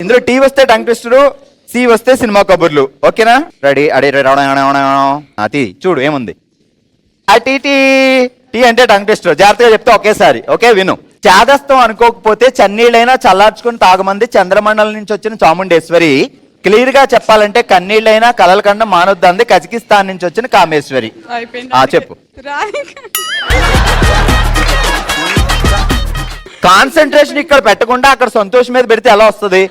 ఇందులో టీ వస్తే tongue twister, C వస్తే సినిమా కబుర్లు. ఓకేనా? రెడీ? అడే అది చూడు ఏముంది. టీ టీ టీ అంటే టంగ్ ట్విస్టర్. జాగ్రత్తగా చెప్తే ఒకేసారి. ఓకే, విను. చాదస్తం అనుకోకపోతే చన్నీళ్ళైనా చల్లార్చుకుని తాగమంది చంద్రమండలం నుంచి వచ్చిన చాముండేశ్వరి. క్లియర్ గా చెప్పాలంటే కన్నీళ్ళైనా కలల కండ మానొద్దంది కజకిస్తాన్ నుంచి వచ్చిన కామేశ్వరి. చెప్పు. కాన్సన్ట్రేషన్ ఇక్కడ పెట్టకుండా అక్కడ సంతోషం మీద పెడితే ఎలా వస్తుంది?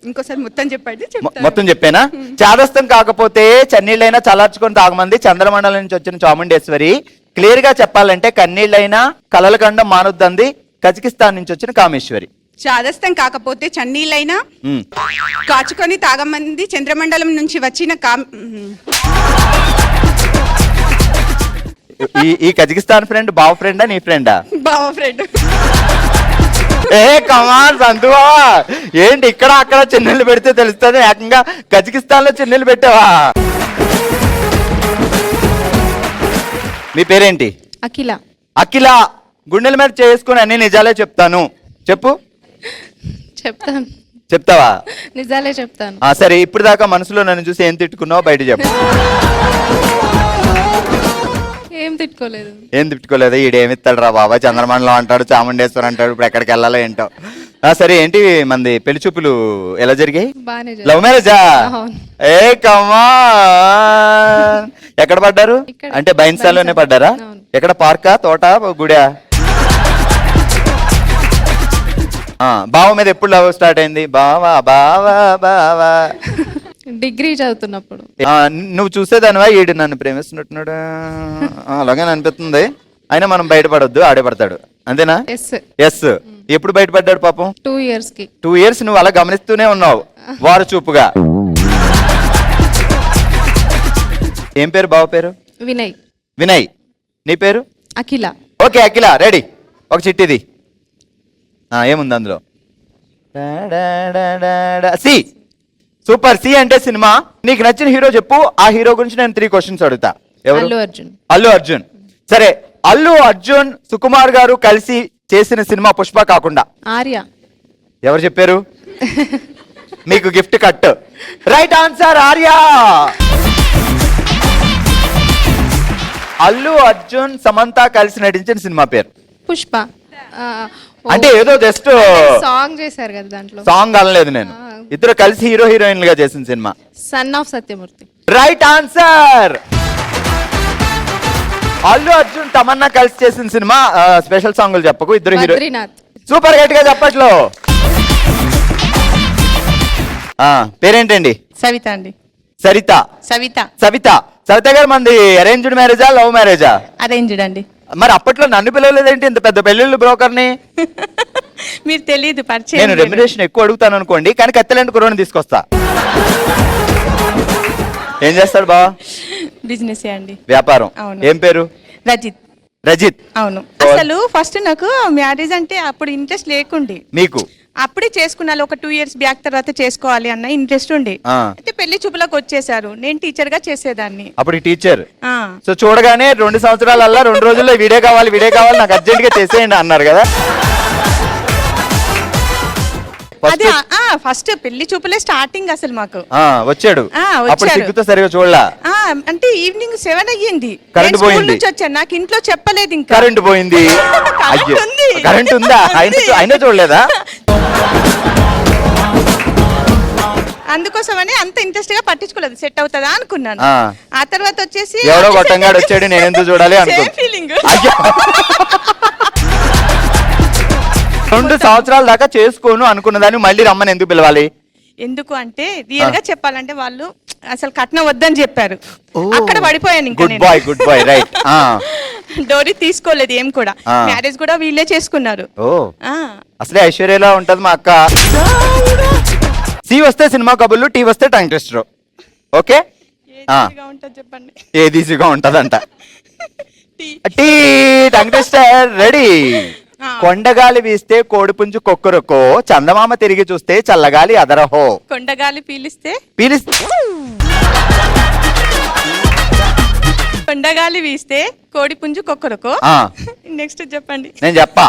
ఇంకోసారి మొత్తం చెప్పండి. మొత్తం చెప్పేనా? చాదస్తం కాకపోతే చన్నీళ్ళైనా చల్లార్చుకొని తాగమంది చంద్రమండలం నుంచి వచ్చిన చాముండేశ్వరి. క్లియర్ గా చెప్పాలంటే కన్నీళ్ళైనా కలల కండం మానొద్దంది కజకిస్తాన్ నుంచి వచ్చిన కామేశ్వరి. చాదస్తం కాకపోతే చన్నీళ్ళైనా కాచుకొని తాగమంది చంద్రమండలం నుంచి వచ్చిన ఈ కజకిస్తాన్ ఫ్రెండ్ బావ ఫ్రెండా నీ ఫ్రెండా? బావ ఫ్రెండ్. ఏ కమాన్ సంతువా, ఏంటి ఇక్కడ అక్కడ చిన్నీళ్ళు పెడితే తెలుస్తుంది, ఏకంగా కజకిస్తాన్ లో చిన్నీళ్ళు పెట్టావా? మీ పేరేంటి? అఖిల. అఖిల, గుండెల మీద చేసుకుని అన్ని నిజాలే చెప్తాను. చెప్పు. చెప్తాను. చెప్తావా? నిజాలే చెప్తాను. సరే, ఇప్పుడు దాకా మనసులో నన్ను చూసి ఏం తిట్టుకున్నావు బయట చెప్పు. ఏం తిట్టుకోలేదు. ఏం తిట్టుకోలేదు. ఈడేమిస్తాడు రా బాబా, చంద్రమండలం అంటాడు, చాముండేశ్వర్ అంటాడు, ఇప్పుడు ఎక్కడికి వెళ్ళాలో ఏంటో. సరే, ఏంటి మంది పెళ్లి చూపులు ఎలా జరిగాయి? లవ్ మ్యారేజా? ఏ కమా, ఎక్కడ పడ్డారు? అంటే బైన్సాలోనే పడ్డారా? ఎక్కడ, పార్కా, తోట, గుడా? బావ మీద ఎప్పుడు లవ్ స్టార్ట్ అయింది? బావా బావా బావా డిగ్రీ చదువుతున్నప్పుడు. నువ్వు చూసేదానివా ఈడు నన్ను ప్రేమిస్తున్నట్టున్నాడు? అలాగే అనిపిస్తుంది. అయినా మనం బయటపడొద్దు, ఆడే పడతాడు. అంతేనా? ఎస్. ఎప్పుడు బయటపడ్డాడు పాపం? 2 years కి. 2 years నువ్వు అలా గమనిస్తూనే ఉన్నావు వారు చూపుగా. ఏం పేరు బావ పేరు? వినయ్. వినయ్. నీ పేరు? అఖిల. ఓకే అఖిల, రెడీ. ఒక చిట్టిది. ఏముంది అందులో? సి. సూపర్. సి అంటే సినిమా. నీకు నచ్చిన హీరో చెప్పు. ఆ హీరో గురించి నేను 3 questions అడుగుతా. ఎవరు? అల్లు అర్జున్. అల్లు అర్జున్. సరే, అల్లు అర్జున్ సుకుమార్ గారు కలిసి చేసిన సినిమా పుష్ప కాకుండా? ఆర్య. ఎవరు చెప్పారు? మీకు gift cut. Right answer, Arya. Allu Arjun Samantha కలిసి నటించిన సినిమా పేరు? పుష్ప. అంటే ఏదో జస్ట్ సాంగ్ చేశారు కదా దాంట్లో. సాంగ్ అనలేదు నేను. ఇద్దరు కలిసి హీరో హీరోయిన్ గా చేసిన cinema? Son of Satyamurthy. Right answer. Allu Arjun Tamannaah కలిసి చేసిన సినిమా స్పెషల్ సాంగులు చెప్పకు, ఇద్దరు హీరో. సూపర్, గట్టిగా చెప్పట్లో. పేరేంటండి? సవిత అండి. సరిత. సవిత. సవిత. సవిత గారు మంది అరేంజ్డ్ మ్యారేజా లవ్ మ్యారేజా? అరేంజ్డ్ అండి. మరి అప్పట్లో నన్ను పిలవలేదేంటి ఇంత పెద్ద పెళ్లిళ్ళు బ్రోకర్ని? మీరు తెలియదు, పరిచయం. నేను రెమ్యునరేషన్ ఎక్కువ అడుగుతాను అనుకోండి, కానీ కత్తెలాంటి కుర్రోని తీసుకొస్తా. ఏం చేస్తాడు బా? బిజినెస్ అండి. వ్యాపారం. ఏం పేరు? రజిత్. రజిత్. అవును. అసలు ఫస్ట్ నాకు మ్యారేజ్ అంటే అప్పుడు ఇంట్రెస్ట్ లేకుండే. మీకు? అప్పుడే చేసుకున్నాను. ఒక 2 years బ్యాక్ తర్వాత చేసుకోవాలి అన్న ఇంట్రెస్ట్ ఉండే. అయితే పెళ్లి చూపులకు వచ్చేసారు. నేను టీచర్ గా చేసేదాన్ని. అప్పుడు టీచర్. సో చూడగానే 2 సంవత్సరాలల్లా 2 రోజుల్లో వీడియో కావాలి నాకు అర్జెంట్ గా చేసేయండి అన్నారు కదా? అదే ఫస్ట్ పెళ్లి చూపులే స్టార్టింగ్ అసలు మాకు. వచ్చాడు. అప్పుడు సిగ్గుతో సరిగా చూడలా. అంటే ఈవినింగ్ 7 అయ్యింది. కరెంట్ పోయింది. వచ్చాను, నాకు ఇంట్లో చెప్పలేదు. ఇంకా కరెంట్ పోయింది. కరెంట్ ఉందా? అయినా చూడలేదా? అందుకోసమని అంత ఇంట్రెస్ట్ గా పట్టించుకోలేదు. సెట్ అవుతుందా అనుకున్నాను. ఆ తర్వాత వచ్చేసి ఎవడో గొట్టంగాడు వచ్చాడు, నేను ఎందుకు చూడాలి అనుకున్నా. ఫీలింగ్. 2 సంవత్సరాల దాకా చేసుకోను అనుకున్న దాన్ని మళ్ళీ రమ్మని ఎందుకు పిలవాలి? ఎందుకు అంటే రియల్ గా చెప్పాలంటే వాళ్ళు అసలు కట్నం వద్దని చెప్పారు. అక్కడ పడిపోయాను. Good boy right. డోరీ తీసుకోలేదు ఏం కూడా. మ్యారేజ్ కూడా వీళ్ళే చేసుకున్నారు. అసలే ఐశ్వర్యలా ఉంటది మా అక్క. సి వస్తే సినిమా కబుర్లు, టీ వస్తే టంగ్ ట్విస్టర్. ఓకే, చెప్పండి. ఏది ఈజీగా ఉంటదంట? టీ టంగ్ ట్విస్టర్. రెడీ. కొండగాలి వీస్తే కోడిపుంజు కొక్కరకో, చందమామ తిరిగి చూస్తే చల్లగాలి అదరహో. కొండగాలి పీలిస్తే కొండగాలి వీస్తే కోడిపుంజు కొక్కరకో. నెక్స్ట్ చెప్పండి. నేను చెప్పా.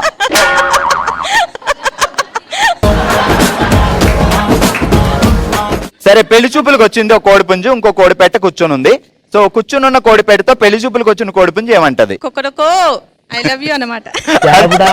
సరే పెళ్లి చూపులకు వచ్చింది ఒక కోడి పుంజు, ఇంకో కోడి పెట్ట కూర్చొని ఉంది. సో కూర్చుని ఉన్న కోడి పెట్టతో పెళ్లి చూపులకు వచ్చిన కోడి పుంజు ఏమంటది? కుక్కరకో ఐ లవ్ యూ అన్నమాట. దేవుడా